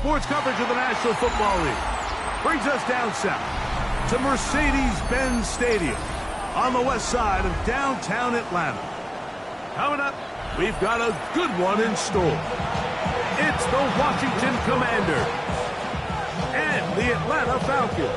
sports coverage of the National Football League brings us down south to Mercedes-Benz Stadium on the west side of downtown Atlanta. Coming up, we've got a good one in store. It's the Washington Commanders and the Atlanta Falcons.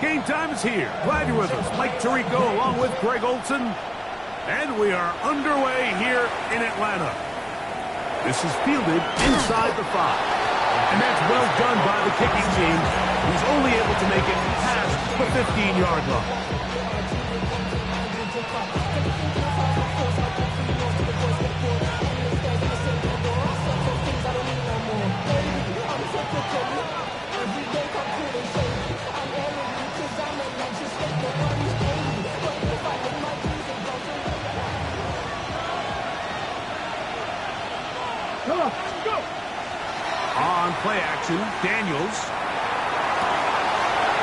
Game time is here. Glad you're with us. Mike Tirico along with Greg Olson. And we are underway here in Atlanta. This is fielded inside the 5. And that's well done by the kicking team, who's only able to make it past the 15-yard line. Go! On play action, Daniels.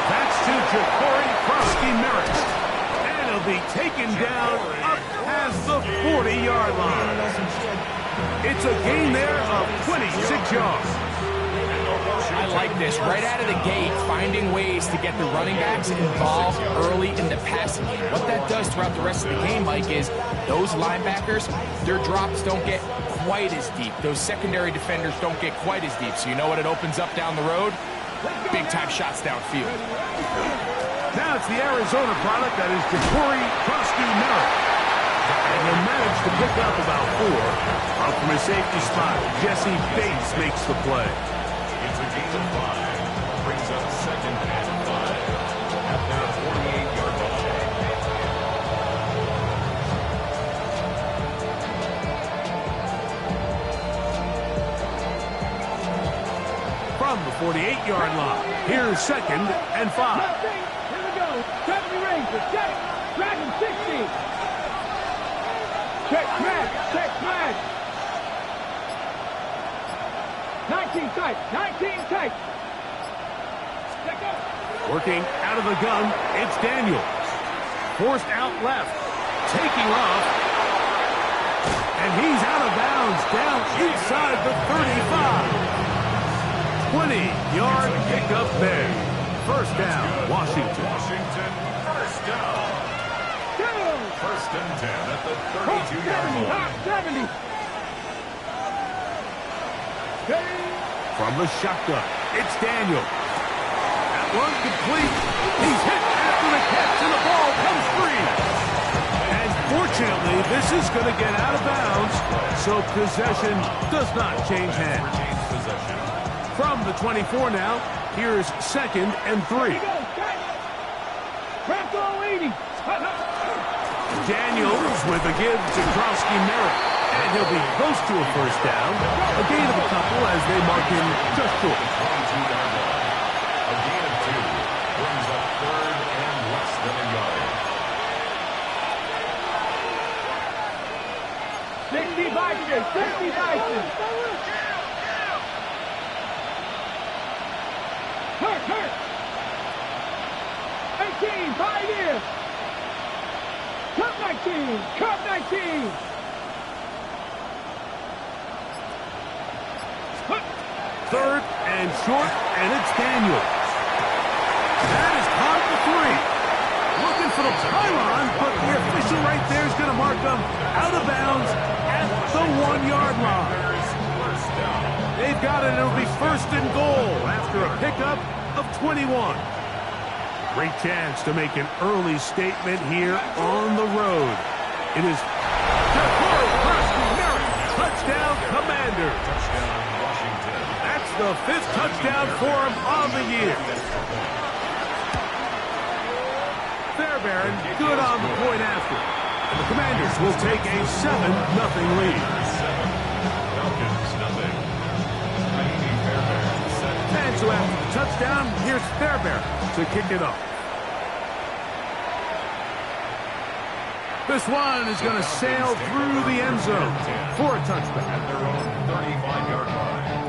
That's to Ja'Cory Krusty-Merritt. And he'll be taken down up past the 40-yard line. It's a gain there of 26 yards. I like this. Right out of the gate, finding ways to get the running backs involved early in the passing game. What that does throughout the rest of the game, Mike, is those linebackers, their drops don't get quite as deep. Those secondary defenders don't get quite as deep. So you know what it opens up down the road? Big-time shots downfield. Now it's the Arizona product that is Ja'Cory Krusty-Merritt. And he'll manage to pick up about 4. Up from his safety spot, Jesse Bates makes the play. It's a gain of 5. Brings up 2nd and 5 at their 48-yard line. From the 48-yard line, here's 2nd and 5. Here we go. 70 Rangers. Check. Dragon 60. Check flag. Check flag. 19 tight. 19 tight. Check up. Working out of the gun, it's Daniels. Forced out left. Taking off. And he's out of bounds down inside the 35. 20-yard pickup there. First down, Washington. Washington, first down. First and 10 at the 32-yard line. 70. From the shotgun, it's Daniel. That one complete. He's hit after the catch, and the ball comes free. And fortunately, this is going to get out of bounds, so possession does not change hands. Retains possession. From the 24 now, here's 2nd and 3. Bronco 80. Daniels with a give to Krusty-Merritt. And he'll be close to a first down. A gain of a couple as they mark him just short. 22-yard line. A gain of 2 brings up 3rd and less than a yard. 60 Bison. 60 Bison. Hurt. 18, 5 years. Cup 19. Third and short, and it's Daniels. That is caught for 3. Looking for the pylon, but the official right there is going to mark them out of bounds at the 1-yard line. They've got it, and it'll be 1st and goal after a pickup of 21. Great chance to make an early statement here on the road. It is Ja'Cory Krusty-Merritt. Touchdown, Commanders. Touchdown, Washington. That's the 5th touchdown for him on the year. Fairbairn good on the point after. And the Commanders will take a 7-0 lead. 7. Falcons, nothing. Raheem Fairbairn set. And so after the touchdown, here's Fairbairn to kick it off. This one is going to sail through the end zone for a touchdown. At their own 35-yard line.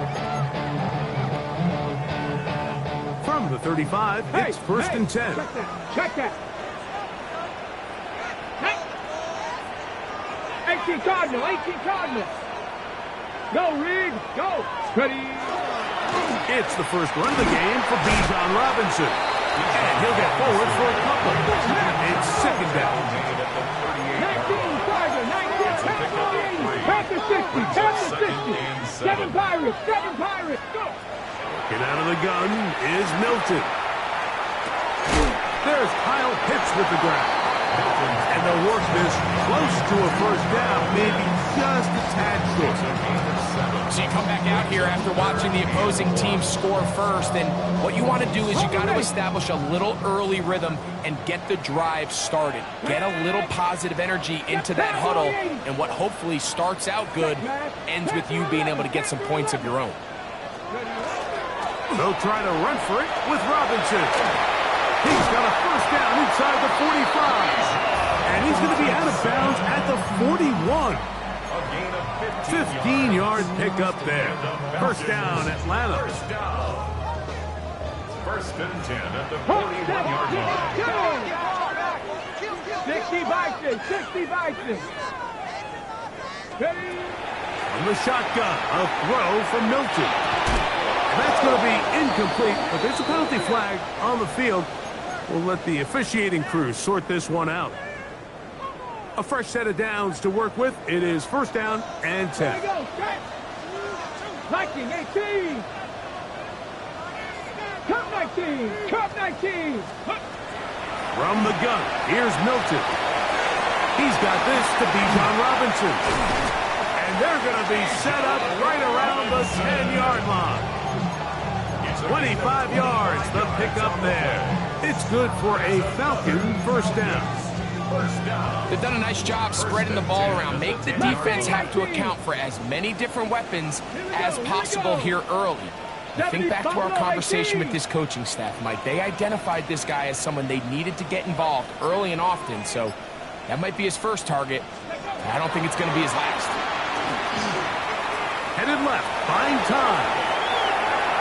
From the 35, it's first and 10. Check that. Check that. 18 Cardinal. 18 Cardinal. Go, Reed. Go. Ready. It's the first run of the game for Bijan Robinson. And he'll get forward for a couple. It's second down. 19 Tiger. 19. Panther 60. Panther 60. 7 Pirates. 7 Pirates. Go. Get out of the gun is Milton. There's Kyle Pitts with the grab. And they'll work this close to a first down, maybe just a tad short. So you come back out here after watching the opposing team score first, and what you want to do is you got to establish a little early rhythm and get the drive started. Get a little positive energy into that huddle, and what hopefully starts out good ends with you being able to get some points of your own. They'll try to run for it with Robinson. He's got a first down inside the 45. And he's going to be out of bounds at the 41. 15-yard pickup there. First down, Atlanta. First and 10 at the 41-yard line. 60 Bison. 60 Bison. Ready. From the shotgun, a throw from Milton. That's going to be incomplete, but there's a penalty flag on the field. We'll let the officiating crew sort this one out. A fresh set of downs to work with. It is first down and 10. There we go. Viking 18. Cup 19. Cup 19. From the gun, here's Milton. He's got this to Bijan Robinson. And they're going to be set up right around the 10-yard line. 25 yards, the pickup there. It's good for a Falcon first down. They've done a nice job spreading the ball around. Make the defense have to account for as many different weapons as possible here early. And think back to our conversation with this coaching staff, Mike. They identified this guy as someone they needed to get involved early and often, so that might be his first target. I don't think it's going to be his last. Headed left, buying time.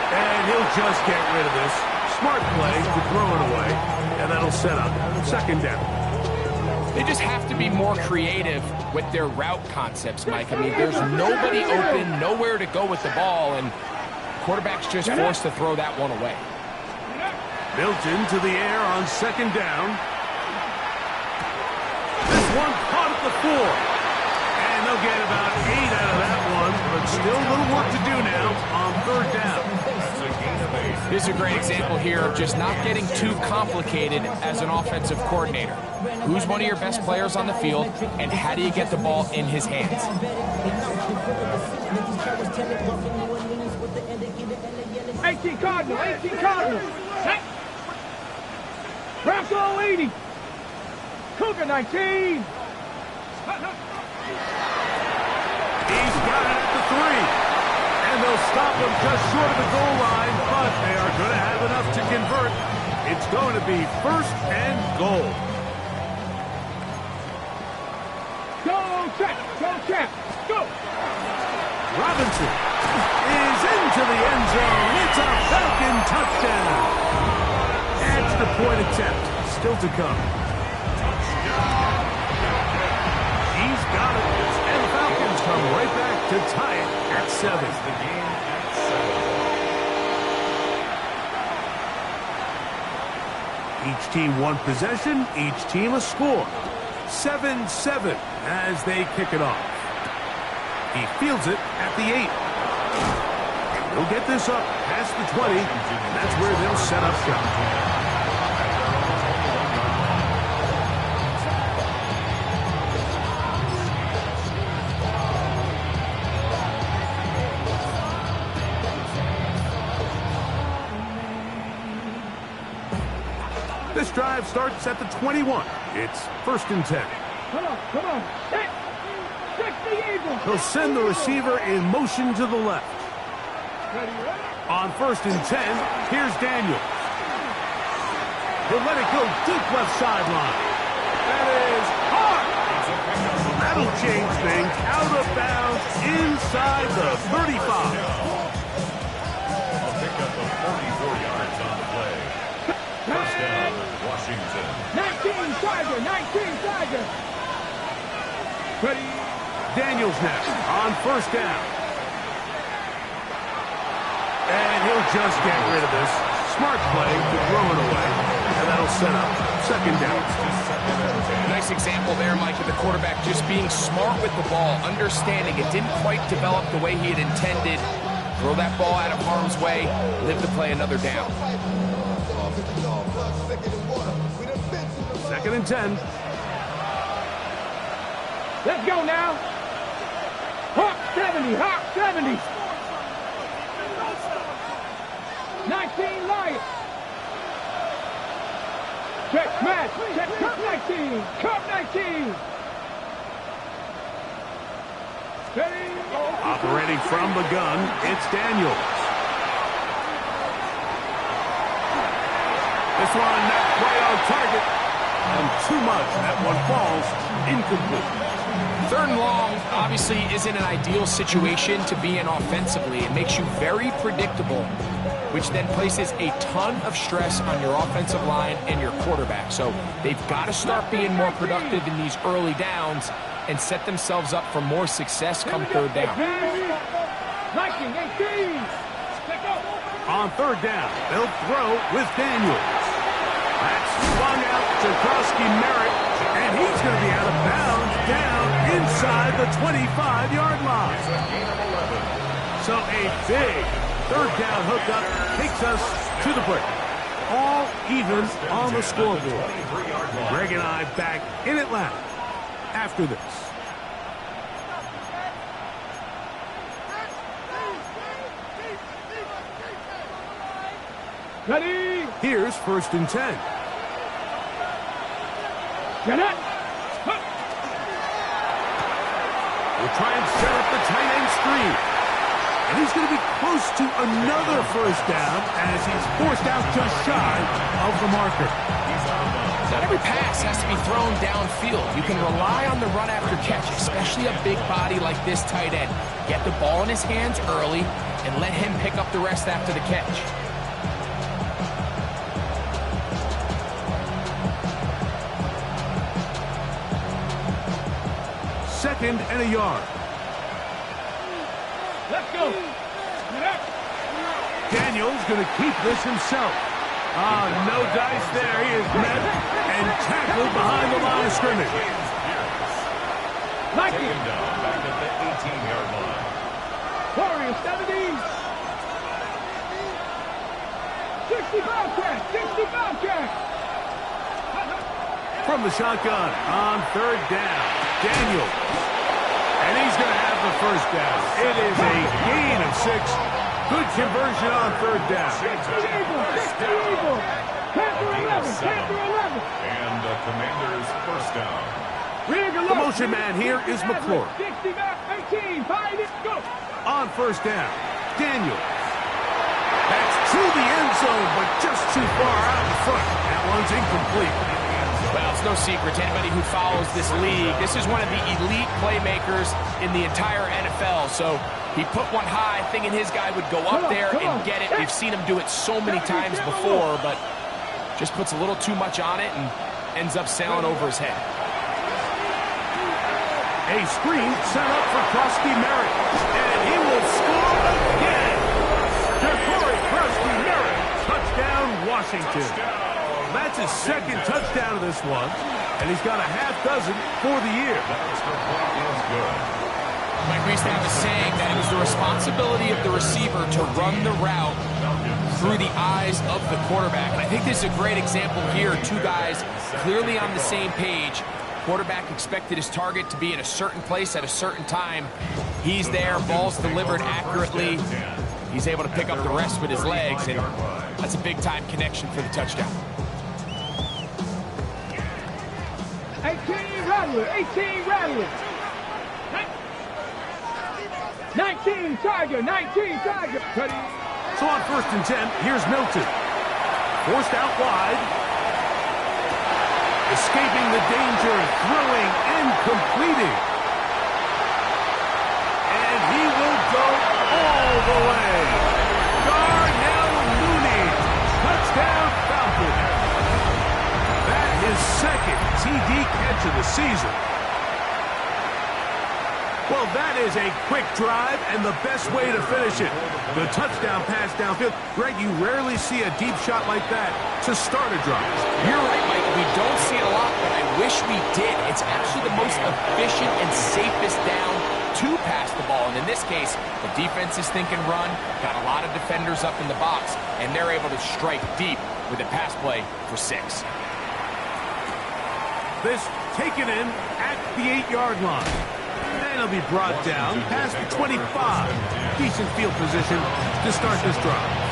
And he'll just get rid of this. Smart play to throw it away. And that'll set up second down. They just have to be more creative with their route concepts, Mike. I mean, there's nobody open, nowhere to go with the ball, and quarterback's just forced to throw that one away. Milton to the air on second down. This one caught at the 4. And they'll get about 8 out of that one, but still a little work to do now on third down. This is a great example here of just not getting too complicated as an offensive coordinator. Who's one of your best players on the field, and how do you get the ball in his hands? 18 Cardinal. 18 Cardinal. Bronco 80. Cougar 19. He's got it at the 3. And they'll stop him just short of the goal line, but they are going to have enough to convert. It's going to be first and goal. Go, check. Go, check. Go. Robinson is into the end zone. It's a Falcon touchdown. Extra point attempt still to come. He's got it. And the Falcons come right back to tie it at 7. Each team one possession, each team a score. 7-7 as they kick it off. He fields it at the 8. He'll get this up past the 20. That's where they'll set up shop. This drive starts at the 21. It's first and 10. Come on. Check the Eagles. He'll send the receiver in motion to the left. Ready. On first and 10, here's Daniels. He'll let it go deep left sideline. That is hard. That'll change things. Out of bounds inside the 35. I'll pick up a 44 yards on the play. Tiger. Ready. Daniels now on first down. And he'll just get rid of this. Smart play to throw it away. And that'll set up second down. Nice example there, Mike, of the quarterback just being smart with the ball, understanding it didn't quite develop the way he had intended. Throw that ball out of harm's way, live to play another down. Second and 10. Let's go now. Hawk 70, Hawk 70. 19 Lions. Check smash. Check Cup 19. Cup 19. Ready. Operating from the gun, it's Daniels. This one not quite on target. And too much. That one falls incomplete. Third and long obviously isn't an ideal situation to be in offensively. It makes you very predictable, which then places a ton of stress on your offensive line and your quarterback. So they've got to start being more productive in these early downs and set themselves up for more success come third down. 19, 18. On third down, they'll throw with Daniels. That's swung out to Krusky Merritt, and he's going to be out of bounds down inside the 25-yard line. So a big third down hookup takes us to the break. All even on the scoreboard. Greg and I back in Atlanta after this. Ready. Here's first and 10. Get it. We'll try and set up the tight end screen. And he's going to be close to another first down as he's forced out just shy of the marker. Not every pass has to be thrown downfield. You can rely on the run after catch, especially a big body like this tight end. Get the ball in his hands early and let him pick up the rest after the catch. Second and a yard. Let's go. Daniels going to keep this himself. No dice there. He is met and tackled behind the line of scrimmage. Like Second it. down, back at the 18-yard line. Warriors 70. 65 track. 65 track. From the shotgun on third down. Daniels. And he's going to have the first down. It is a gain of 6. Good conversion on third down. 60 Eagles. Panther 11. Panther 11. And the Commanders' first down. The motion man here is McClure. 60 back, 18. Find it. Go. On first down, Daniels. That's to the end zone, but just too far out in front. That one's incomplete. Well, it's no secret to anybody who follows this league. This is one of the elite playmakers in the entire NFL. So he put one high, thinking his guy would go up there and get it. We've seen him do it so many times before, but just puts a little too much on it and ends up sailing over his head. A screen set up for Krusky Merritt, and he will score again. Ja'Cory Krusky Merritt, touchdown Washington. That's his second touchdown of this one, and he's got a half dozen for the year. Mike, we used to have a saying that it was the responsibility of the receiver to run the route through the eyes of the quarterback. And I think this is a great example here. Two guys clearly on the same page. Quarterback expected his target to be in a certain place at a certain time. He's there, ball's delivered accurately. He's able to pick up the rest with his legs, and that's a big-time connection for the touchdown. 18 Rattler. 18 Rattler. 19 Tiger. 19 Tiger. Ready. So on first and 10, here's Milton. Forced out wide. Escaping the danger, throwing and completing. And he will go all the way. Darnell Mooney, touchdown Falcons. That is second team TD catch of the season. Well, that is a quick drive and the best way to finish it. The touchdown pass downfield. Greg, you rarely see a deep shot like that to start a drive. You're right, Mike. We don't see it a lot, but I wish we did. It's actually the most efficient and safest down to pass the ball. And in this case, the defense is thinking run, got a lot of defenders up in the box, and they're able to strike deep with a pass play for 6. This taken in at the 8-yard line. And it'll be brought down past the 25. Decent field position to start this drive.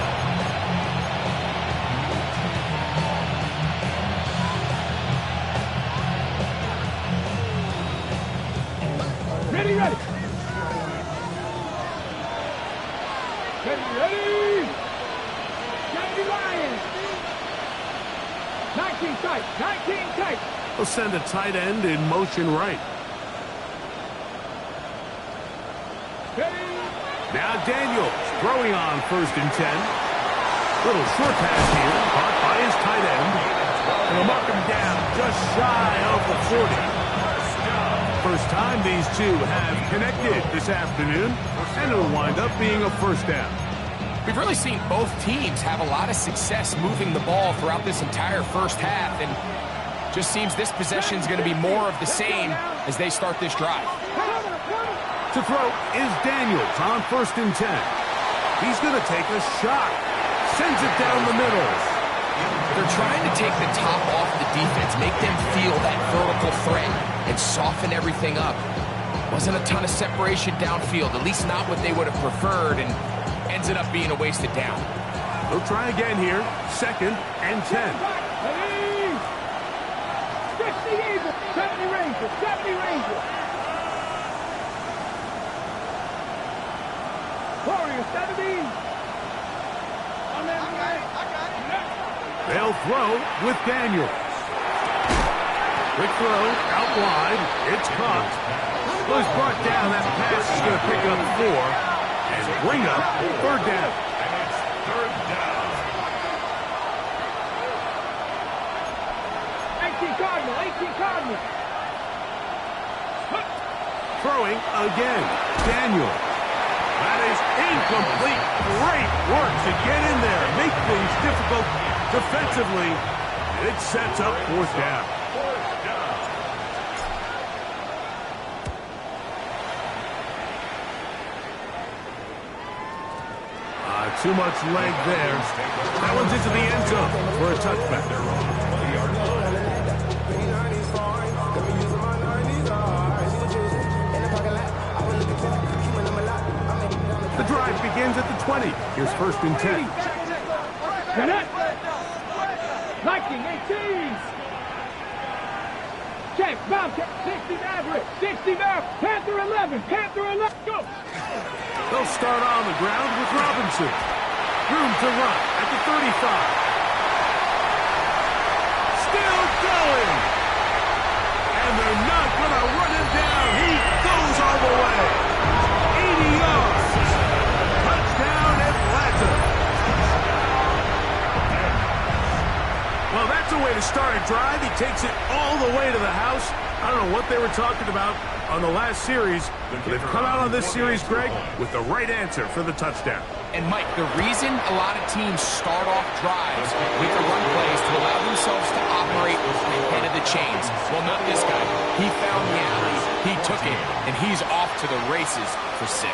Ready, ready. Ready. Johnny Lions. 19 tight. 19 tight. We'll send a tight end in motion right. Ready. Now Daniels throwing on 1st and 10. Little short pass here, caught by his tight end. And they'll mark him down just shy of the 40. First time these two have connected this afternoon, and it'll wind up being a first down. We've really seen both teams have a lot of success moving the ball throughout this entire first half, and just seems this possession is going to be more of the same as they start this drive. To throw is Daniels on 1st and 10. He's going to take a shot. Sends it down the middle. They're trying to take the top off the defense, make them feel that vertical threat, and soften everything up. Wasn't a ton of separation downfield, at least not what they would have preferred, and ends it up being a wasted down. They'll try again here. 2nd and 10. Ready. 60 Eagles. 70 Rangers. 70 Rangers. Warriors 70. They'll throw with Daniels. Quick throw, out wide. It's caught. Well, he's brought down. That pass is going to pick up 4 and bring up 3rd down. And it's 3rd down. 18 Cardinal. 18 Cardinal. Throwing again. Daniels. That is incomplete. Great work to get in there. Make things difficult defensively. It sets up 4th down. Too much leg there. That one's into the end zone for a touchback. The drive begins at the 20. Here's 1st and 10. Liking 18. Check. Bobcat. 60 Maverick. 60 Maverick. Panther 11. Panther 11. Go. They'll start on the ground with Robinson. Room to run at the 35. Still going. And they're not going to run him down. He goes all the way. 80 yards. Touchdown Atlanta. Well, that's a way to start a drive. He takes it all the way to the house. I don't know what they were talking about on the last series. They've come out on this series, Greg, with the right answer for the touchdown. And Mike, the reason a lot of teams start off drives with the run plays to allow themselves to operate ahead of the chains. Well, not this guy. He found the alley, he took it, and he's off to the races for 6.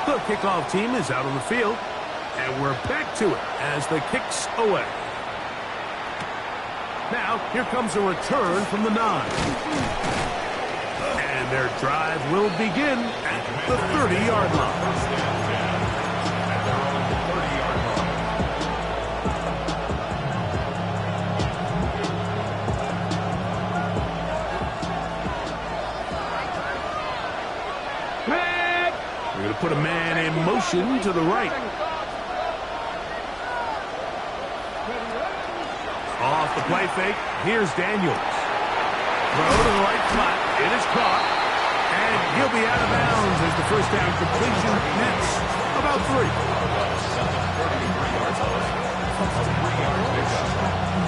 The kickoff team is out on the field, and we're back to it as the kick's away. Now, here comes a return from the 9. And their drive will begin at the 30-yard line. We're going to put a man in motion to the right. Off the play fake, here's Daniels. Throw to the right flat, it is caught, and he'll be out of bounds as the first down completion nets about 3. A 3-yard pickup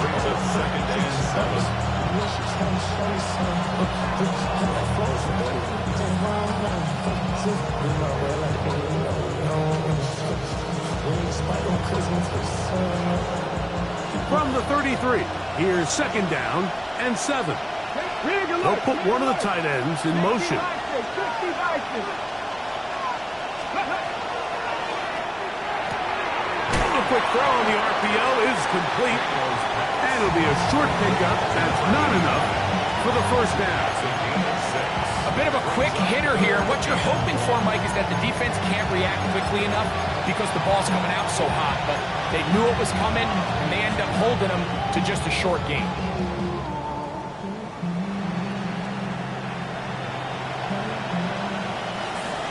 brings up second and 7. From the 33, here's second down and 7. They'll put one of the tight ends in motion. A quick throw on the RPO is complete. And it'll be a short pickup. That's not enough for the first down. A bit of a quick hitter here. What you're hoping for, Mike, is that the defense can't react quickly enough because the ball's coming out so hot. But they knew it was coming, and they end up holding them to just a short gain.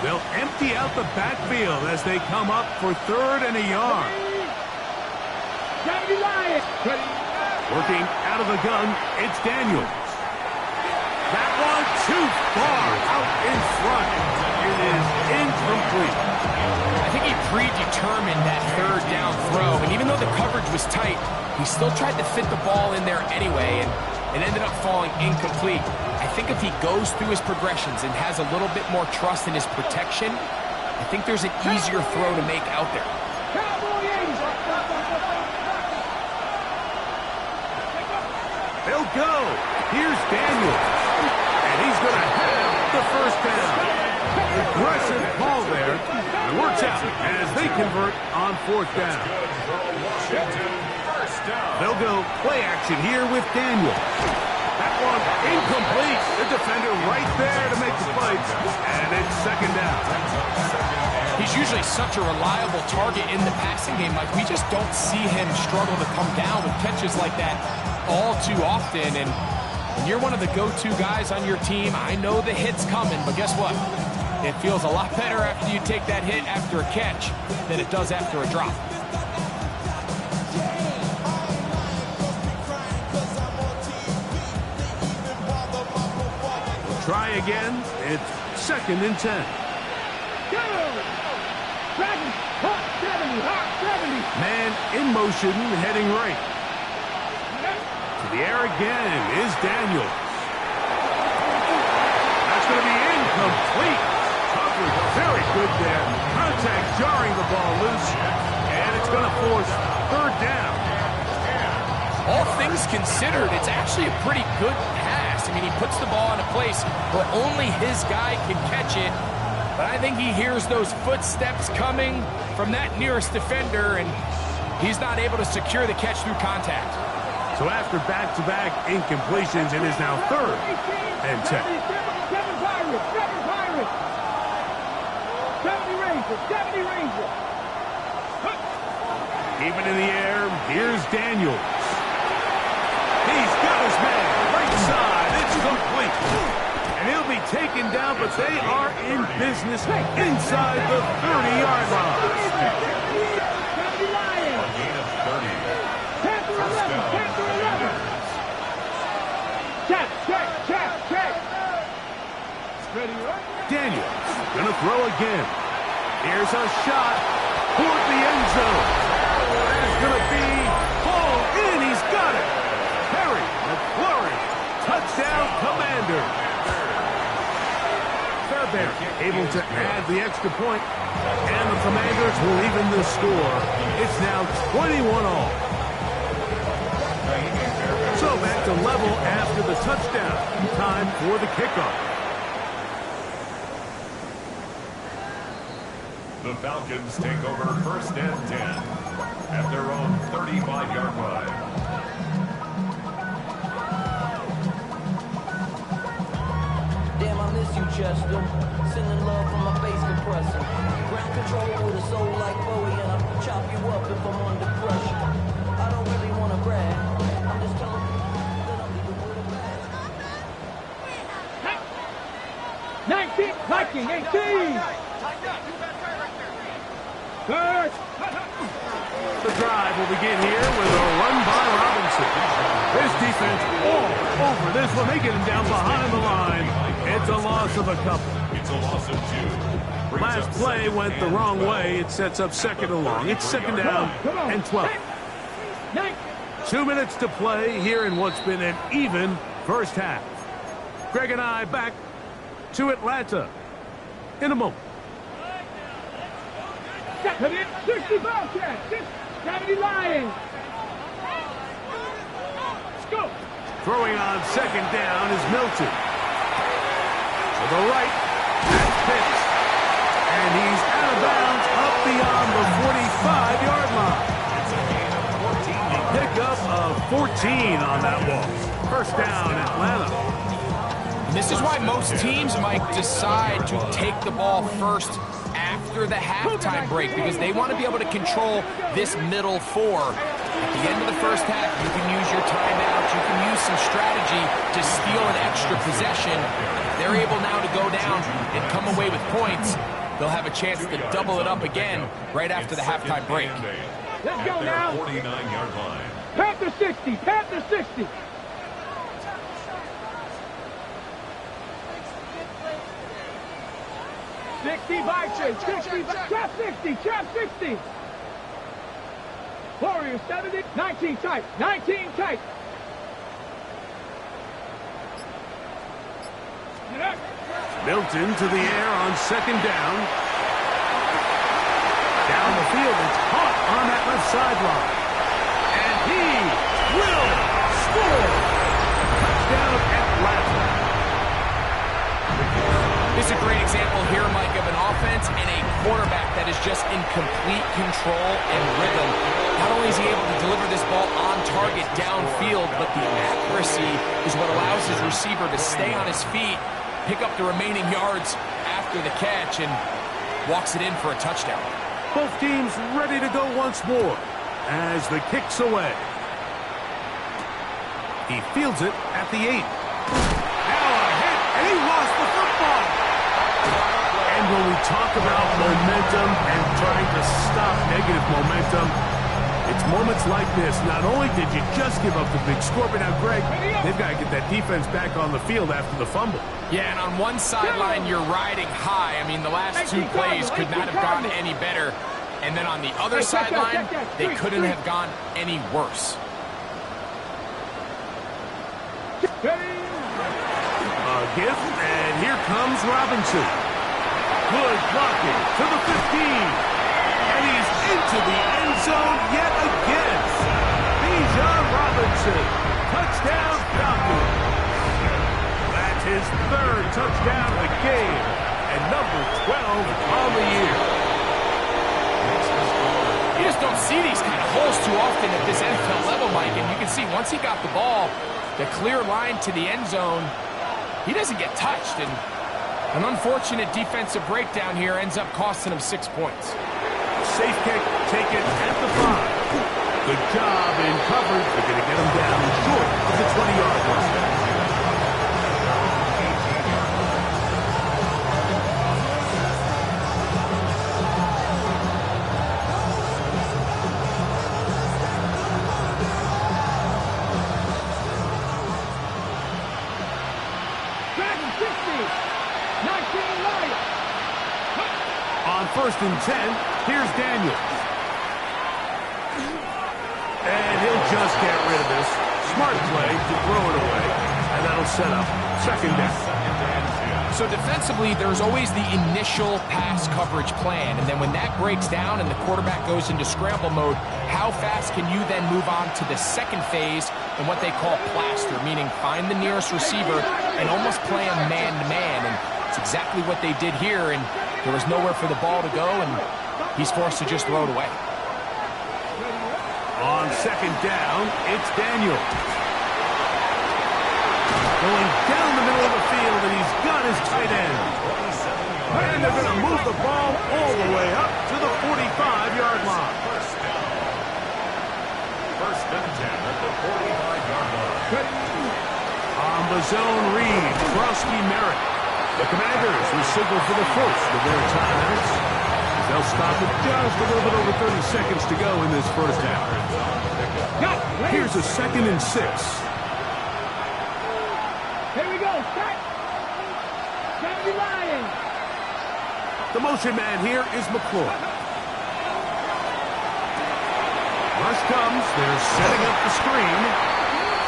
They'll empty out the backfield as they come up for 3rd and a yard. Working out of the gun, it's Daniels. That one too far out in front. It is incomplete. I think he predetermined that 3rd down throw, and even though the coverage was tight, he still tried to fit the ball in there anyway, and it ended up falling incomplete. I think if he goes through his progressions and has a little bit more trust in his protection, I think there's an easier throw to make out there. They'll go. Here's Daniels. And he's going to have the first down. Aggressive call there. It works out as they convert on 4th down. They'll go play action here with Daniels. That one incomplete. The defender right there to make the play. And it's 2nd down. He's usually such a reliable target in the passing game. Like, we just don't see him struggle to come down with catches like that all too often. And when you're one of the go-to guys on your team, I know the hit's coming, but guess what? It feels a lot better after you take that hit after a catch than it does after a drop. Try again. It's 2nd and 10. Man in motion, heading right. To the air again is Daniels. That's going to be incomplete. Coverage very good there. Contact jarring the ball loose. And it's going to force 3rd down. All things considered, it's actually a pretty good pass. I mean, he puts the ball in a place where only his guy can catch it. But I think he hears those footsteps coming from that nearest defender, and he's not able to secure the catch through contact. So after back-to-back incompletions, it is now 3rd and 10. 70 Rangers. Even in the air, here's Daniels. He's got his man right side. It's complete. And he'll be taken down, but they are in business inside the 30-yard line. A gain of 30. First down. Check. Daniels gonna throw again. Here's a shot toward the end zone. That is gonna be hauled in. He's got it. Terry McLaurin, touchdown Commander. Fairbairn able to add the extra point, and the Commanders will even the score. It's now 21 all. So back to level after the touchdown. Time for the kickoff. The Falcons take over 1st and 10 at their own 35-yard line. Damn, I miss you, Chester. Sending love from my bass compressor. Ground control with a soul like Bowie, and I'll chop you up if I'm under pressure. I don't really want to brag. I'm just telling you that I'm even with a bag. 19, Viking, 18. Third. The drive will begin here with a run by Robinson. This defense all over this one. They get him down behind the line. It's a loss of a couple. It's a loss of 2. Last play went the wrong way. It sets up 2nd and long. It's 2nd down and 12. Nice. 2 minutes to play here in what's been an even first half. Greg and I back to Atlanta in a moment. 60 Bobcats. 70 Lions. Let's go. Throwing on second down is Milton. To the right, that's Pitts. And he's out of bounds up beyond the 45-yard line. It's a gain of 14. Pickup of 14 on that walk. First down, Atlanta. This is why most teams, Mike, decide to take the ball first after the halftime break, because they want to be able to control this middle four. At the end of the first half, you can use your timeout, you can use some strategy to steal an extra possession. They're able now to go down and come away with points. They'll have a chance to double it up again right after the halftime break. Let's go now. 49-yard line. Panther 60. Panther 60. Trap 60. Trap 60. Warriors 70. 19 tight. 19 tight. Milton to the air on second down. Down the field, it's caught on that left sideline. And he will score. Touchdown, Atlanta. This is a great example here, Mike, of an offense and a quarterback that is just in complete control and rhythm. Not only is he able to deliver this ball on target downfield, but the accuracy is what allows his receiver to stay on his feet, pick up the remaining yards after the catch, and walks it in for a touchdown. Both teams ready to go once more as the kick's away. He fields it at the 8. Now a hit, and he lost the football. And when we talk about momentum and trying to stop negative momentum, it's moments like this. Not only did you just give up the big score, but now, Greg, they've got to get that defense back on the field after the fumble. Yeah, and on one sideline, you're riding high. I mean, the last two plays could not have gone any better. And then on the other sideline, they couldn't have gone any worse. A gift, and here comes Robinson. Good blocking to the 15. And he's into the end zone yet again. Bijan Robinson. Touchdown, Falcons. That's his third touchdown of the game. And number 12 on the year. You just don't see these kind of holes too often at this NFL level, Mike. And you can see once he got the ball, the clear line to the end zone, he doesn't get touched. And an unfortunate defensive breakdown here ends up costing him 6 points. Safe kick taken at the 5. Good job in coverage. They're going to get him down short of the 20-yard line. First and 10, here's Daniels. And he'll just get rid of this. Smart play to throw it away, and that'll set up second down. So defensively, there's always the initial pass coverage plan, and then when that breaks down and the quarterback goes into scramble mode, how fast can you then move on to the second phase and what they call plaster, meaning find the nearest receiver and almost play him man-to-man, and it's exactly what they did here, and there was nowhere for the ball to go, and he's forced to just throw it away. On second down, it's Daniel. Going down the middle of the field, and he's got his tight end. And they're going to move the ball all the way up to the 45-yard line. First and 10 at the 45-yard line. On the zone read, Krosky Merritt. The Commanders will signal for the first of their timeouts. They'll stop with just a little bit over 30 seconds to go in this first half. Here's a 2nd and 6. Here we go. Start. 70 Lions. The motion man here is McClure. comes. They're setting up the screen.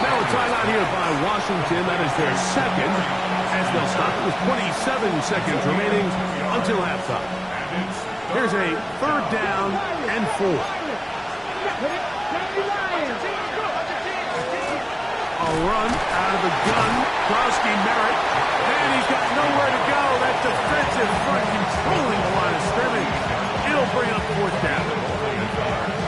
Now a timeout here by Washington. That is their second, as they'll stop it with 27 seconds remaining until halftime. Here's a third down and 4. A run out of the gun. Krosky Merritt. And he's got nowhere to go. That defensive front controlling the line of scrimmage. It'll bring up fourth down.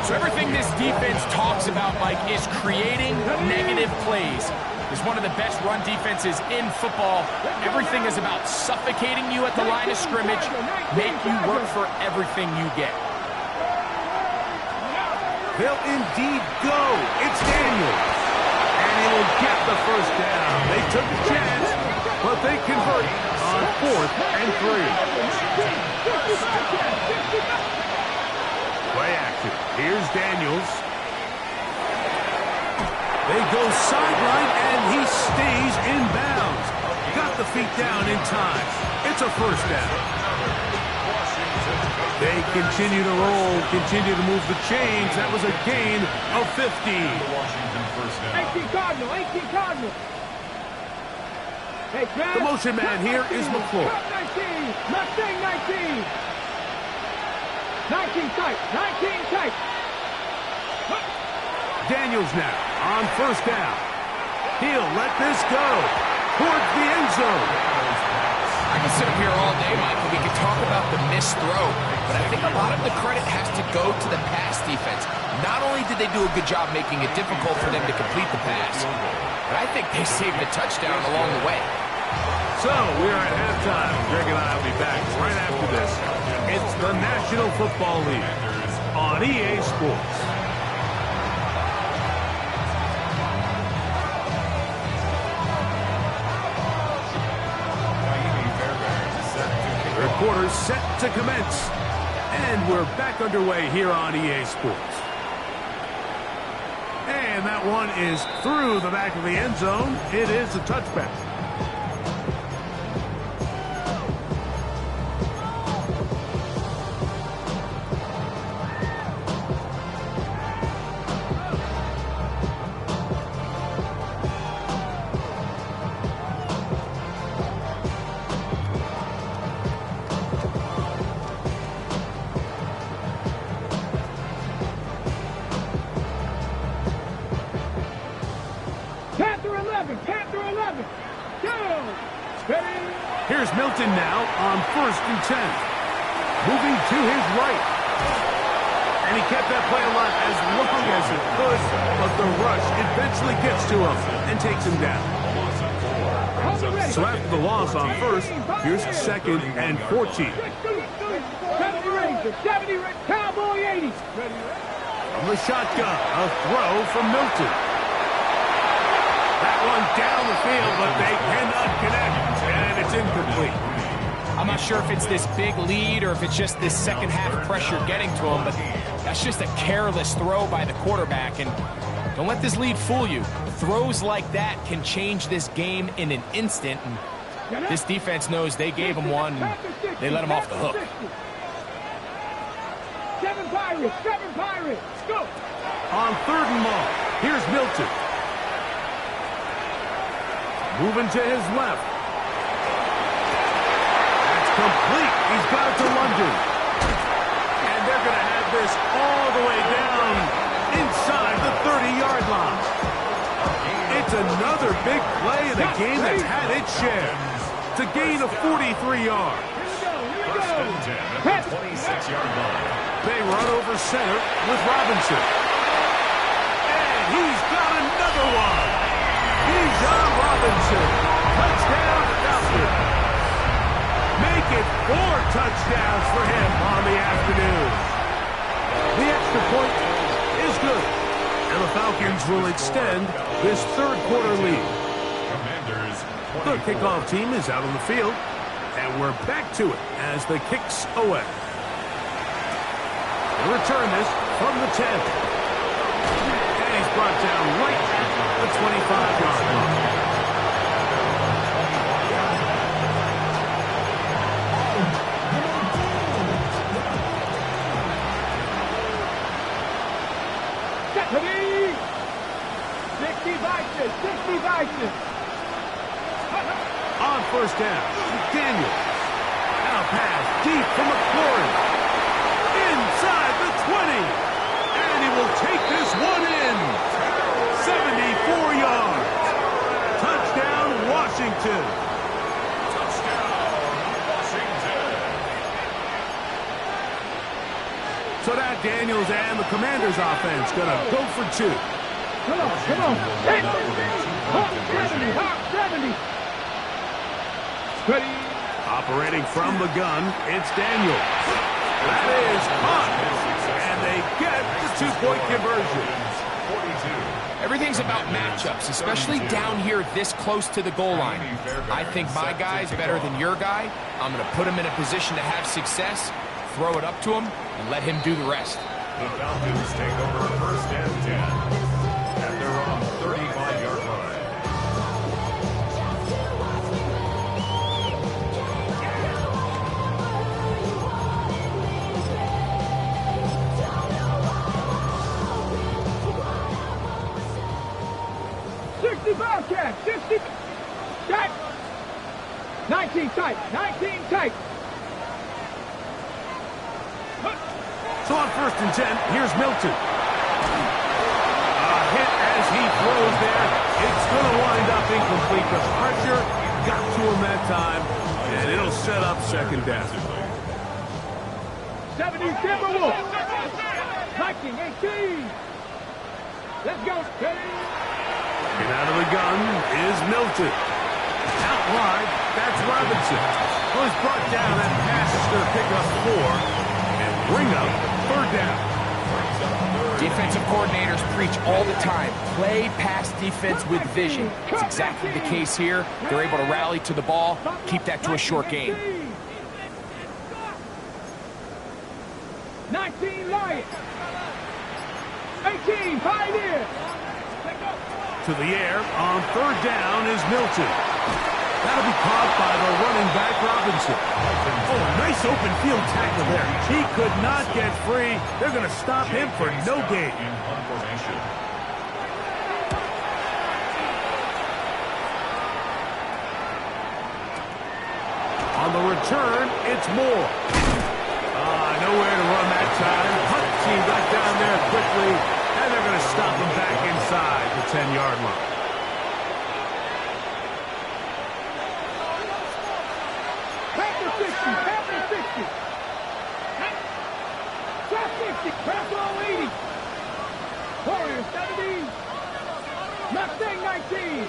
So everything this defense talks about, Mike, is creating negative plays. It's one of the best run defenses in football. Everything is about suffocating you at the line of scrimmage, make you work for everything you get. They'll indeed go. It's Daniels. And he'll get the first down. They took a chance, but they convert on 4th and 3. Play action. Here's Daniels. They go sideline, and he stays in bounds. Got the feet down in time. It's a first down. They continue to roll, continue to move the chains. That was a gain of 15. 18 Cardinal, 18 Cardinal. Hey, The motion man here is McClure. 19, Mustang 19. 19 tight, 19 tight. Daniels now on first down. He'll let this go towards the end zone. I can sit up here all day, Mike, and we can talk about the missed throw, but I think a lot of the credit has to go to the pass defense. Not only did they do a good job making it difficult for them to complete the pass, but I think they saved a touchdown along the way. So we are at halftime. Greg and I will be back right after this. It's the National Football League on EA Sports. Third quarter set to commence. And we're back underway here on EA Sports. And that one is through the back of the end zone. It is a touchback. Panther 11. Go. Ready. Here's Milton now on 1st and 10. Moving to his right. And he kept that play alive as long as it could, but the rush eventually gets to him and takes him down. So after the loss on 1st, here's 2nd and 14. 70 Ranger, 70 Ranger, Cowboy 80. From the shotgun, a throw from Milton. That one down the field, but they cannot connect, and it's incomplete. I'm not sure if it's this big lead or if it's just this second half pressure getting to him, but that's just a careless throw by the quarterback, and don't let this lead fool you. Throws like that can change this game in an instant, and this defense knows they gave him one, and they let him off the hook. 7 Pirates, 7 Pirates, go! On 3rd and long, here's Milton. Moving to his left. That's complete. He's got it to London. And they're going to have this all the way down inside the 30-yard line. It's another big play in a game that's had its share. It's a gain of 43 yards. First and 10 at the 26-yard line. They run over center with Robinson. And he's got another one. Bijan Robinson. Touchdown, Falcons. Make it 4 touchdowns for him on the afternoon. The extra point is good. And the Falcons will extend this third quarter lead. Commanders The kickoff team is out on the field. And we're back to it as the kicks away. They'll return this from the 10. And he's brought down right at the 25-yard line. Deputy! 60 Vices! 60 Vices! On first down, Daniels. Now pass deep for McLaurin. Inside the 20. And he will take this one in. 74 yards. Touchdown, Washington. So that Daniels and the Commanders offense going to go for two. Come on, come on. Hawk 70, Hawk 70. Ready. Operating from the gun, it's Daniels. That is caught. And they get the two-point conversion. Everything's about matchups, especially down here this close to the goal line. I think my guy's better than your guy. I'm going to put him in a position to have success, throw it up to him, and let him do the rest. The Falcons take over first and 10 at their own 35-yard line. Bobcat, 60. Tight. 19 tight. 19 tight. So on first and 10, here's Milton. A hit as he throws there. It's going to wind up incomplete. The pressure got to him that time, and it'll set up second down. 70 Timberwolves. 19-18. Let's go. And out of the gun is Milton. Out wide, that's Robinson. Well, he's brought down. That pass is going to pick up 4 and bring up third down. Defensive coordinators preach all the time. Play pass defense with vision. It's exactly the case here. They're able to rally to the ball, keep that to a short game. 19 Lions. 18 Pioneers. To the air on third down is Milton. That'll be caught by the running back, Robinson. Oh, nice open field tackle there. He could not get free. They're going to stop him for no gain. On the return, it's Moore. Nowhere to run that time. Hunt team got down there quickly, and they're going to stop him back inside the 10-yard line. Panther 60, Panther 60. Trap 60, Trap 80. Warriors 70. Mustang 19.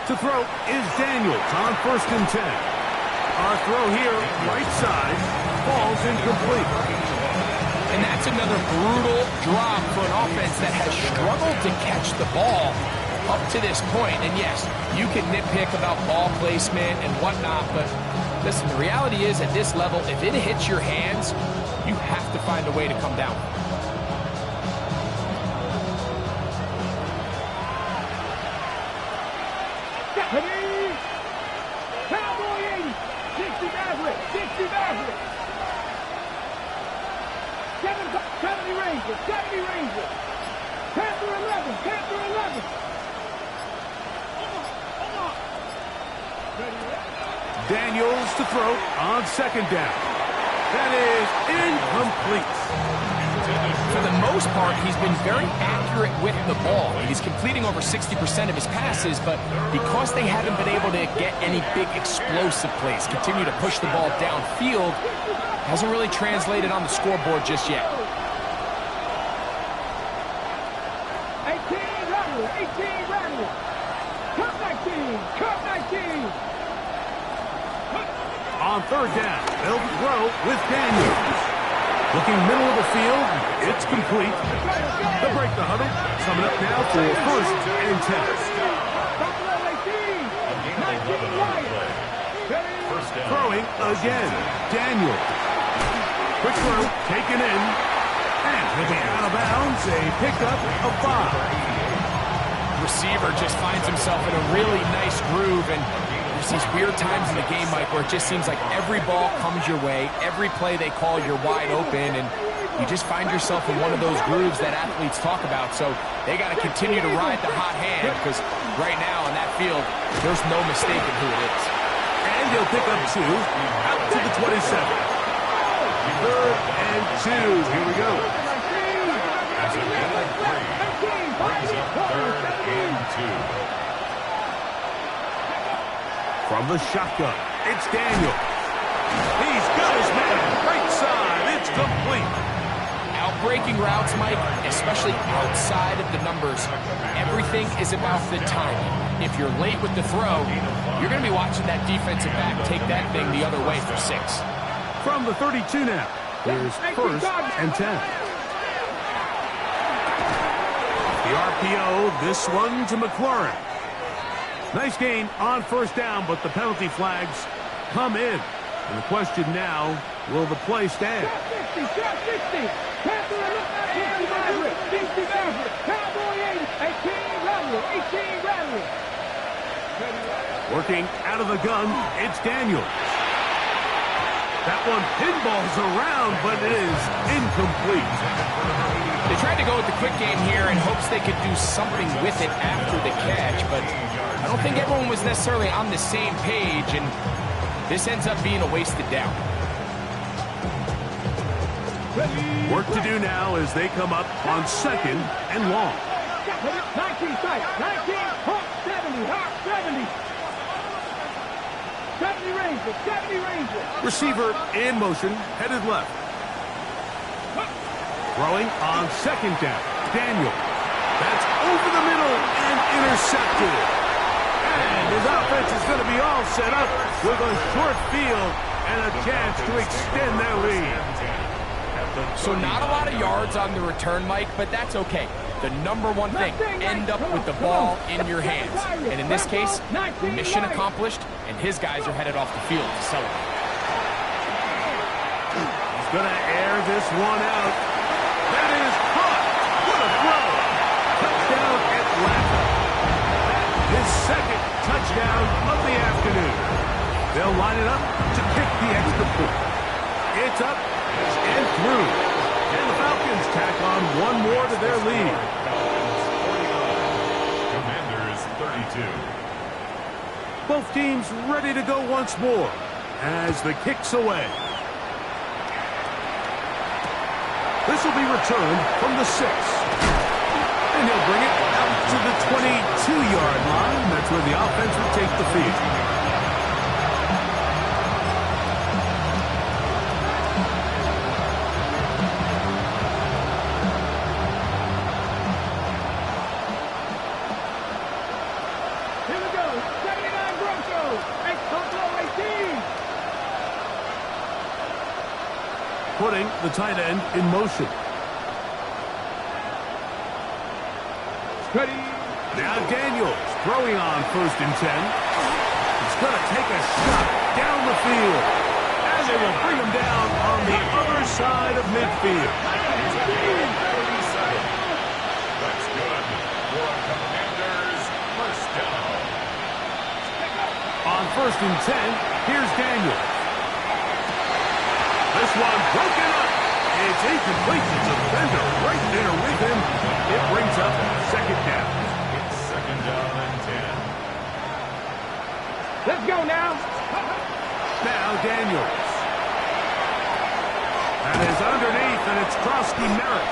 To throw is Daniels on first and 10. Our throw here, right side, falls incomplete. And that's another brutal drop for an offense that has struggled to catch the ball up to this point. And yes, you can nitpick about ball placement and whatnot, but listen, the reality is at this level, if it hits your hands, you have to find a way to come down. Cowboy 80. 60 Maverick. 60 Maverick. 70 Rangers. 70 Rangers. Panther 11. Panther 11. Daniels to throw on second down. That is incomplete. For the most part, he's been very accurate with the ball. He's completing over 60% of his passes, but because they haven't been able to get any big explosive plays, continue to push the ball downfield, hasn't really translated on the scoreboard just yet. 18 Rattle. 18 Rattle. Cup 19. Cup 19. On third down, they'll throw with Daniels. Looking middle of the field, it's complete. They'll break the huddle. Coming up now for first and 10. Throwing again, Daniels. Quick throw, taken in. And he'll be out of bounds, a pickup of 5. Receiver just finds himself in a really nice groove, and there's these weird times in the game, Mike, where it just seems like every ball comes your way, every play they call, you're wide open, and you just find yourself in one of those grooves that athletes talk about. So they got to continue to ride the hot hand because right now in that field, there's no mistaking who it is. And he'll pick up 2 out to the 27. 3rd and 2. Here we go. As a gain of 3, brings up 3rd and 2. From the shotgun, it's Daniel. He's got his man. Right side. It's complete. Out-breaking routes, Mike, especially outside of the numbers, everything is about the timing. If you're late with the throw, you're going to be watching that defensive back take that thing the other way for 6. From the 32 now, here's 1st and 10. The RPO, this one to McLaurin. Nice gain on 1st down, but the penalty flags come in. And the question now, will the play stand? Shot 60, shot 60. Panther and look back, 50 Maverick, 50 Maverick. Cowboy 80, 18 Radley. Working out of the gun, it's Daniels. That one pinballs around, but it is incomplete. They tried to go with the quick game here in hopes they could do something with it after the catch, but I don't think everyone was necessarily on the same page, and this ends up being a wasted down. Work to do now as they come up on 2nd and long. 19 sight, 19, Hawk 70, Hawk 70. 70 Ranger, 70 Ranger. Receiver in motion, headed left. Throwing on 2nd down. Daniel. That's over the middle and intercepted. And his offense is going to be all set up with a short field and a chance to extend their lead. So not a lot of yards on the return, Mike, but that's okay. The number one thing, end up with the ball in your hands. And in this case, mission accomplished, and his guys are headed off the field to celebrate. He's going to air this one out. That is caught. What a throw. Touchdown Atlanta. His 2nd touchdown of the afternoon. They'll line it up to kick the extra point. It's up and through. And the Falcons tack on one more to their lead. Commanders 32. Both teams ready to go once more as the kick's away. This will be returned from the 6. And he'll bring it out to the 22-yard line. That's where the offense will take the field. Putting the tight end in motion. Ready. Now Daniels throwing on 1st and 10. He's going to take a shot down the field. And they will bring him down on the other side of midfield. That's good for Commanders first down. On 1st and 10, here's Daniels. This one broken up. It's incomplete. The defender right there with him. It brings up 2nd down. It's 2nd down and 10. Let's go now. Now Daniels. That is underneath, and it's Krosky Merritt.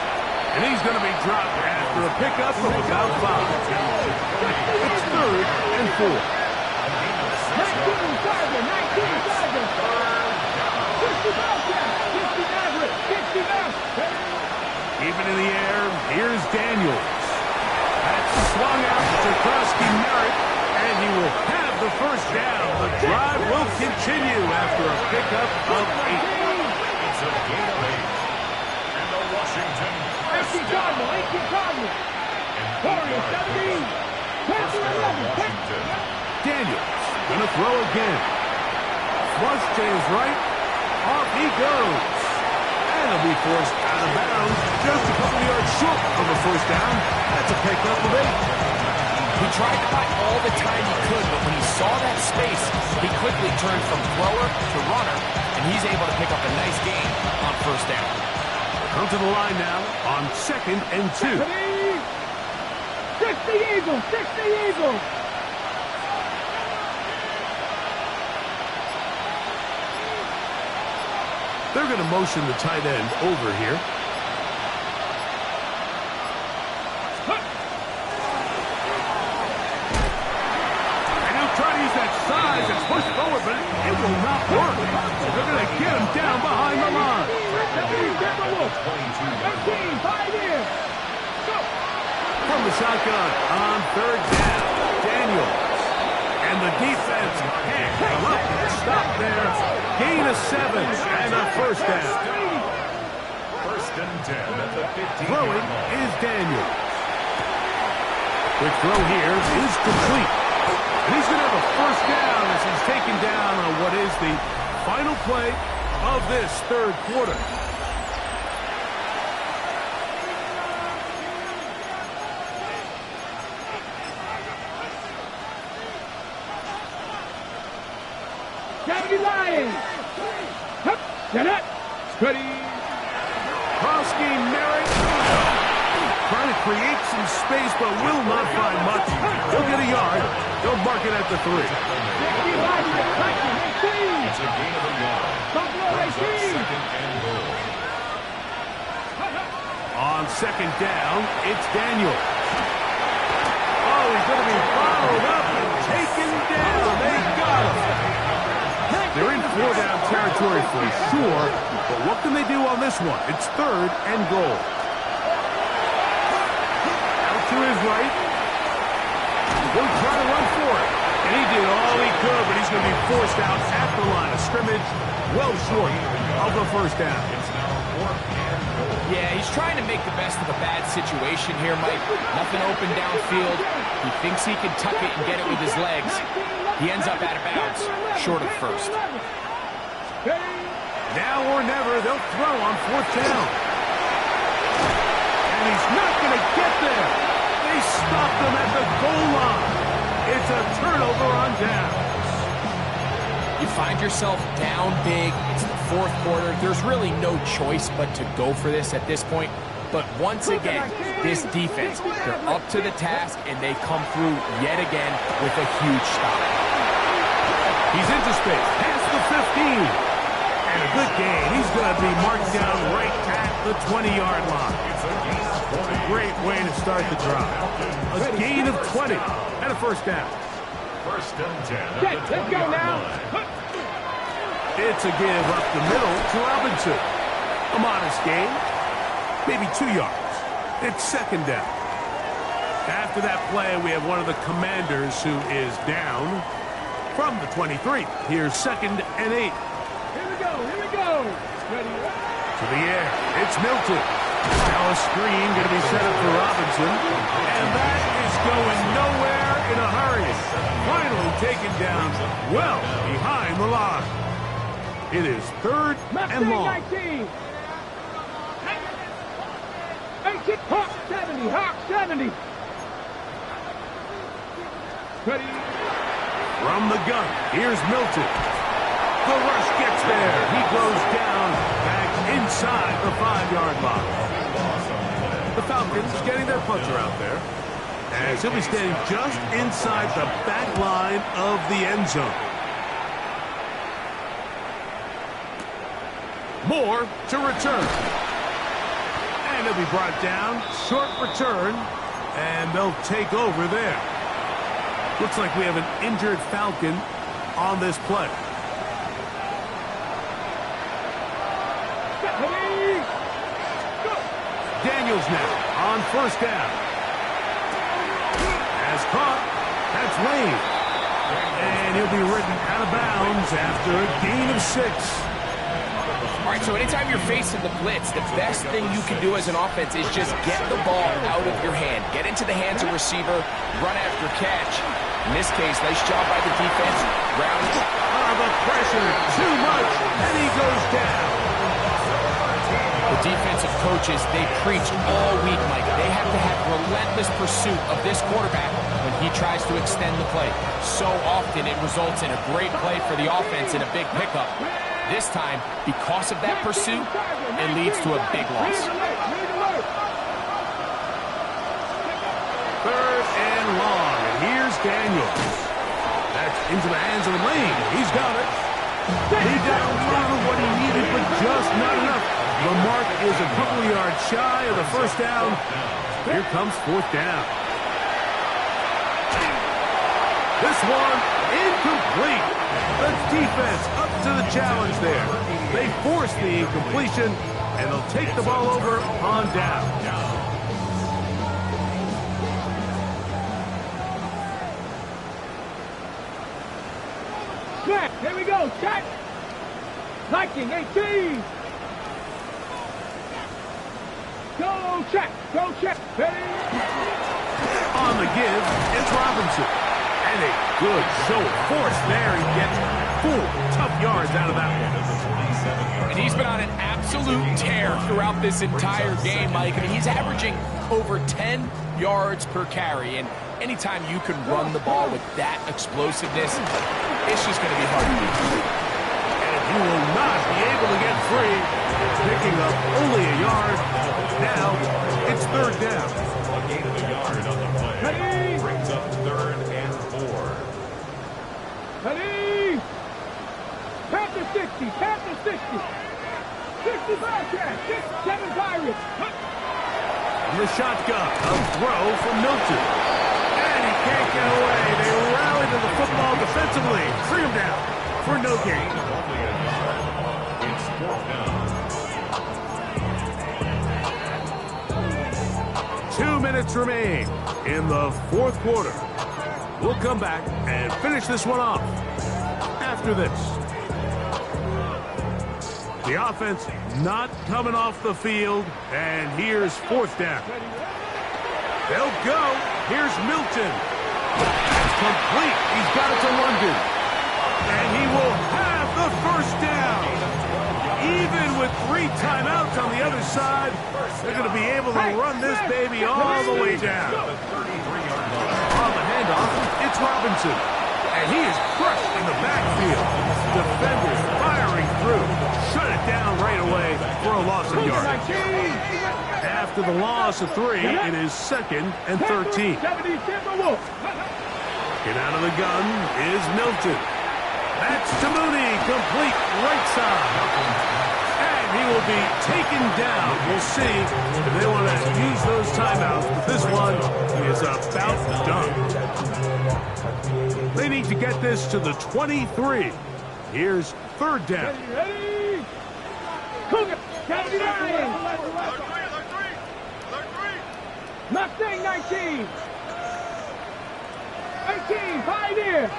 And he's going to be dropped after a pickup of about 5. It's 3rd and 4. 19 Sergeant, 19 Sergeant. 50 Bobcat, 50 Maverick, 50 Maverick. Even in the air, here's Daniels. That's swung out to Krosky Merritt, and he will have the 1st down. The drive will continue after a pickup of 8. It's a gain of 8. And the Washington first 18 down. Cardinal, 18 Cardinal. Warrior 17. Panther 11. Washington. Daniels going to throw again. Flush to his right. Off he goes. And he'll be forced out of bounds just a couple yards short of a 1st down. That's a pickup of 8. He tried to buy all the time he could, but when he saw that space, he quickly turned from thrower to runner, and he's able to pick up a nice gain on 1st down. down to the line now on 2nd and 2. 60 Eagles, 60 Eagles. They're going to motion the tight end over here. And he'll try to use that size and push forward, but it will not work. They're going to get him down behind the line. 13, 5 in. Go. From the shotgun on 3rd down, Daniels. And the defense can't come up with a stop there. Gain of 7 and a 1st down. 1st and 10 at the 15. Throwing is Daniels. Quick throw here is complete. And he's going to have a 1st down as he's taken down on what is the final play of this 3rd quarter. Lions. Get it. Ready. Cross game Merritt. Trying to create some space, but will not find much. He'll get a yard. They'll mark it at the 3. It's a gain of a yard. Second and goal. On 2nd down, it's Daniel. Oh, he's going to be followed up and taken down. They got him. They're in 4-down territory for sure, but what can they do on this one? It's 3rd and goal. Out to his right. He'll try to run for it. And he did all he could, but he's going to be forced out at the line of scrimmage, well short of the 1st down. Yeah, he's trying to make the best of a bad situation here, Mike. Nothing open downfield. He thinks he can tuck it and get it with his legs. He ends up out of bounds, short of 1st. Now or never, they'll throw on 4th down. And he's not going to get there. They stopped him at the goal line. It's a turnover on downs. You find yourself down big. It's the 4th quarter. There's really no choice but to go for this at this point. But once again, this defense, they're up to the task, and they come through yet again with a huge stop. He's into space, past the 15. And a good gain. He's going to be marked down right at the 20-yard line. A great way to start the drive. A gain of 20 and a 1st down. 1st and 10. Let's go now. It's a give up the middle to Robinson. A modest gain, maybe 2 yards. It's 2nd down. After that play, we have one of the Commanders who is down from the 23. Here's 2nd and 8. Here we go. Ready. To the air, it's Milton. Now a screen going to be set up for Robinson. And that is going nowhere in a hurry. Finally taken down well behind the line. It is 3rd and long. 19. Hawk 70. Hawk 70. Ready. From the gun, here's Milton. The rush gets there. He goes down back inside the 5-yard line. The Falcons getting their punter out there, as he'll be standing just inside the back line of the end zone. Moore to return. And he'll be brought down. Short return. And they'll take over there. Looks like we have an injured Falcon on this play. Daniels now on 1st down. As caught, that's Lane. And he'll be ridden out of bounds after a gain of 6. All right, so anytime you're facing the blitz, the best thing you can do as an offense is just get the ball out of your hand. Get into the hands of receiver, run after catch. In this case, nice job by the defense. Round. The pressure, too much, and he goes down. The defensive coaches, they preach all week, Mike. They have to have relentless pursuit of this quarterback when he tries to extend the play. So often it results in a great play for the offense and a big pickup. This time, because of that pursuit, it leads to a big loss. Third and long, and here's Daniels. That's into the hands of Lane. He's got it. He got a lot of what he needed, but just not enough. The mark is a couple yards shy of the first down. Here comes fourth down. This one, incomplete. The defense up to the challenge there. They force the incompletion, and they'll take the ball over on down. Snap, here we go, check. Liking 18. Go check, ready. On the give, it's Robinson. And a good show of force there. He gets 4 tough yards out of that one. And he's been on an absolute tear throughout this entire game, Mike. I mean, he's averaging over 10 yards per carry. And anytime you can run the ball with that explosiveness, it's just going to be hard to beat. And he will not be able to get free. Picking up only a yard. Now, it's third down. A gain of a yard on the play. Ready. Brings up 3rd and 4. Ready. Panther 60, Panther 60. 65 catch, 7 Pirates. The shotgun, a throw from Milton. And he can't get away. They rally to the football defensively. Free him down for no gain. Only a yard. It's 4th down. 2 minutes remain in the fourth quarter. We'll come back and finish this one off after this. The offense not coming off the field, and here's fourth down. They'll go. Here's Milton. That's complete. He's got it to London. And he will have the first down. Even with 3 timeouts on the other side, they're going to be able to run this baby all the way down. On the handoff, it's Robinson. And he is crushed in the backfield. Defenders firing through. Shut it down right away for a loss of yards. After the loss of 3, it is 2nd and 13. Get out of the gun is Milton. That's to Mooney, complete right side. And he will be taken down. We'll see if they want to use those timeouts, but this one is about done. They need to get this to the 23. Here's third down. Ready? Cougar, 79. Mustang 19. 18, Pioneer.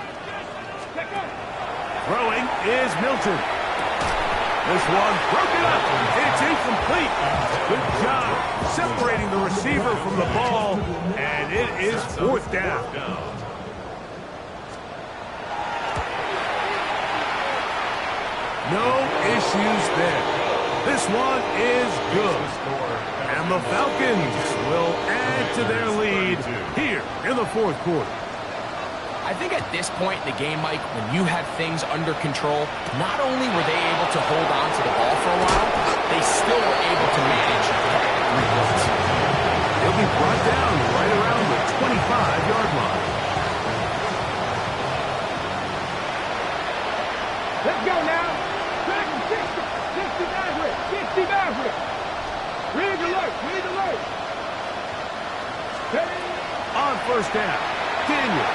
Throwing is Milton. This one broken up. It's incomplete. Good job separating the receiver from the ball, and it is fourth down. No issues there. This one is good. And the Falcons will add to their lead here in the fourth quarter. I think at this point in the game, Mike, when you have things under control, not only were they able to hold on to the ball for a while, they still were able to manage 3 points. They'll be brought down right around the 25-yard line. Let's go now. Dragon 60 Maverick, 60 Maverick. Read alert. Ready? On first down, Daniel.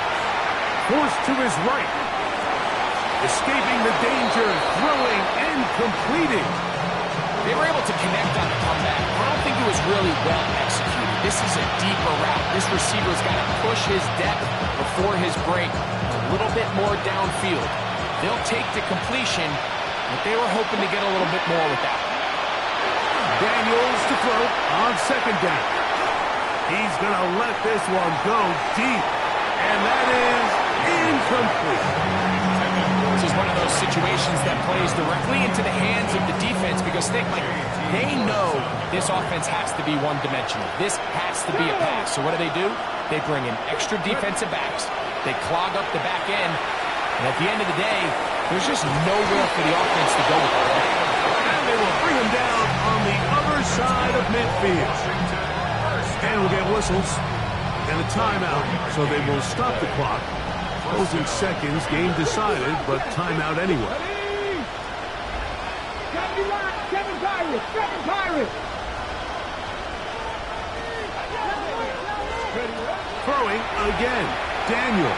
Forced to his right. Escaping the danger, throwing and completing. They were able to connect on the comeback. I don't think it was really well executed. This is a deeper route. This receiver's got to push his depth before his break. A little bit more downfield. They'll take the completion, but they were hoping to get a little bit more with that. Daniels to throw on second down. He's going to let this one go deep. And that is incomplete. This is one of those situations that plays directly into the hands of the defense because they know this offense has to be one-dimensional. This has to be a pass. So what do? They bring in extra defensive backs. They clog up the back end. And at the end of the day, There's just nowhere for the offense to go with it. And they will bring him down on the other side of midfield. And we'll get whistles and a timeout, so they will stop the clock. Closing seconds, game decided, but timeout anyway. Seven Pirates! Throwing again, Daniel.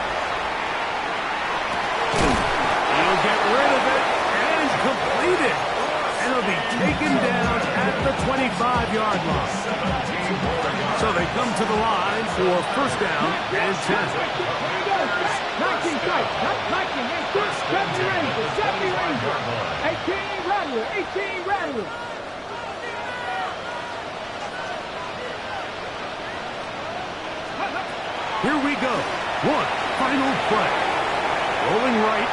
He'll get rid of it and complete it. And it'll be taken down at the 25-yard line. So they come to the line for first down and 10. 19 strikes, 70 Rangers, 18 Rattlers. Here we go. One final play. Rolling right.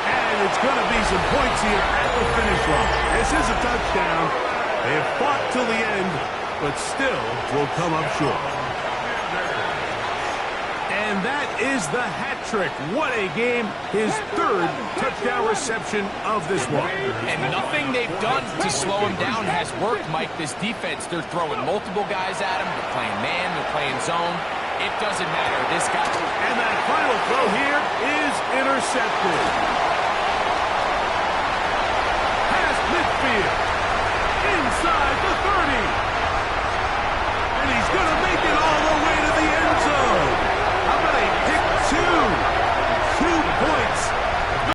And it's going to be some points here at the finish line. This is a touchdown. They have fought till the end, but still will come up short. And that is the hat trick. What a game. His third touchdown reception of this one. And nothing they've done to slow him down has worked, Mike. This defense, they're throwing multiple guys at him. They're playing man, they're playing zone. It doesn't matter. This guy... And that final throw here is intercepted. Past midfield.